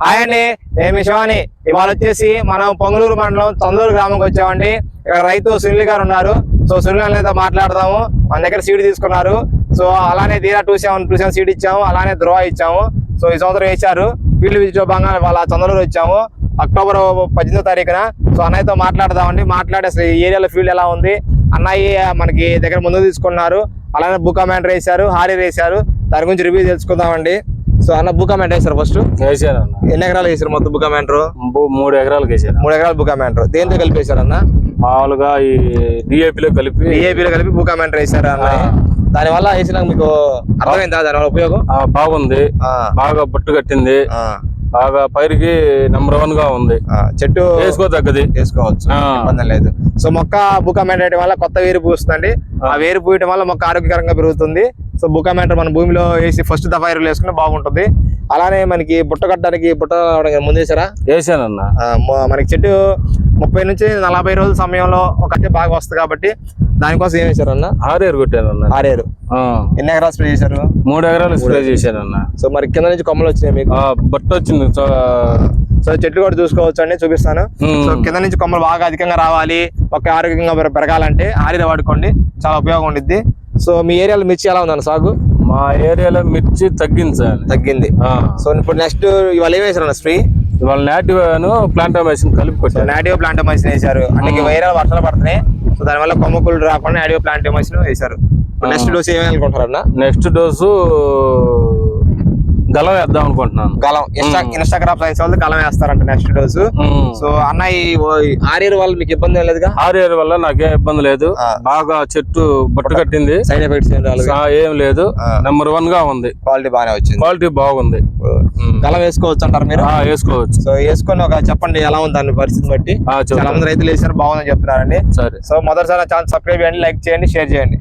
Hi అండి, నేను శివాని. ఇవాళ వచ్చేసి మనం పొంగలూరు మండలం తొందూరు గ్రామంకి వచ్చామండి. ఇక్కడ రైతు సునీల్ గారు ఉన్నారు. సో సునీల్ గారితో మాట్లాడదాము. మన దగ్గర సీడ్ తీసుకున్నారు. సో అలానే తీరా 2727 సీడ్ ఇచ్చాము, అలానే ధ్రువ ఇచ్చాము. సో ఈ సంవత్సరం వేశారు. ఫీల్డ్ విజిట్ భాగంగా వాళ్ళ తొందరలో వచ్చాము అక్టోబర్ 18వ తారీఖున. సో అన్నయ్యతో మాట్లాడదామండి. మాట్లాడి అసలు ఈ ఏరియాలో ఫీల్డ్ ఎలా ఉంది, అన్నయ్య మనకి దగ్గర ముందు తీసుకున్నారు. అలానే బుక్ కమాండర్ వేశారు, హారీ వేశారు. దాని గురించి రివ్యూ తెలుసుకుందామండి. సో అన్న బుక్ కమాండర్ వేశారు ఫస్ట్. వేసాను అన్న. ఎన్ని ఎకరాలు వేసారు మొత్తం బుక్ కమాండర్? 3 ఎకరాలకు వేసాను. 3 ఎకరాలు బుక్ కమాండర్. దేంతో కలిపి వేశారు అన్న? మామూలుగా ఈ డిఏపిలో కలిపి బుక్ కమాండర్ వేశారు అన్న. దాని వల్ల వేసినాక మీకు అర్థమైందా దాని వల్ల ఉపయోగం? బాగుంది, బాగా బుట్టు కట్టింది, బాగా పైరుకి నెంబర్ 1 గా ఉంది. చెట్టు వేసుకోదగ్గది, వేసుకోవచ్చు, ఇబ్బంది లేదు. సో మొక్క బుక్ కమాండర్ వేయడం వల్ల కొత్త వేరు పూస్తుందండి. ఆ వేరు పూయటం వల్ల మొక్క ఆరోగ్యకరంగా పెరుగుతుంది. సో బుక్ కమాండర్ మన భూమిలో వేసి ఫస్ట్ దఫా ఎరువులు వేసుకుని బాగుంటుంది. అలానే మనకి బుట్ట కట్టడానికి బుట్ట ముందేసారా? వేసానన్న. మనకి చెట్టు 30 నుంచి 40 రోజుల సమయంలో ఒక బాగా వస్తుంది కాబట్టి దానికోసం ఏం వేశారు అన్న? ఆరేరు కొట్టానన్న. ఆరేరు. ఎన్ని ఎకరాలు స్ప్రే చేశారు? 3 ఎకరాలు స్ప్రే చేశానన్న. సో మరి కింద నుంచి కొమ్మలు వచ్చినాయి మీకు? బట్ట వచ్చింది. సో చెట్లు కూడా చూసుకోవచ్చు అండి, చూపిస్తాను. సో కింద నుంచి కొమ్మలు బాగా అధికంగా రావాలి, ఒక ఆరోగ్యంగా పెరగాలంటే ఆరిద వాడుకోండి, చాలా ఉపయోగం ఉండిద్ది. సో మీ ఏరియాలో మిర్చి ఎలా ఉందన్న సాగు? మా ఏరియాలో మిర్చి తగ్గింది. సో ఇప్పుడు నెక్స్ట్ ఇవాళ ఏం వేసారు స్ప్రే? ఇవాళ నాటివ్ ప్లాంటోమైసిన్ కలిపి కొట్టారు. నాటివ్ ప్లాంటోమైసిన్ వేశారు. అంటే ఏరియాలో వర్షాలు పడుతున్నాయి, సో దానివల్ల కొమ్మకుళ్ళు రాకుండా నాటివ్ ప్లాంటోమైసిన్ వేశారు. నెక్స్ట్ డోస్ ఏమనుకుంటారన్న? నెక్స్ట్ డోసు గలం వేద్దాం అనుకుంటున్నాను. గలం ఇన్స్టాగ్రామ్ సైన్స్ వాళ్ళు గలం వేస్తారంట నెక్స్ట్ డోస్. సో అన్న ఈ ఆరేరు వల్ల మీకు ఇబ్బంది ఏం లేదుగా? ఆరేరు వల్ల నాకేం ఇబ్బంది లేదు. బాగా చెట్టు బట్టు కట్టింది, సైడ్ ఎఫెక్ట్స్ ఏం లేదు, నెంబర్ 1 గా ఉంది. క్వాలిటీ బాగానే వచ్చింది, క్వాలిటీ బాగుంది. గలం వేసుకోవచ్చు అంటారు మీరు? వేసుకోవచ్చు. సో వేసుకొని ఒక చెప్పండి ఎలా ఉంది దాని పరిస్థితి బట్టి. చాలా మంది రైతులు వేసారు, బాగుందని చెప్తున్నారండి. సరే. సో మొదటిసారి ఛానల్ సబ్స్క్రైబ్ చేయండి, లైక్ చేయండి, షేర్ చేయండి.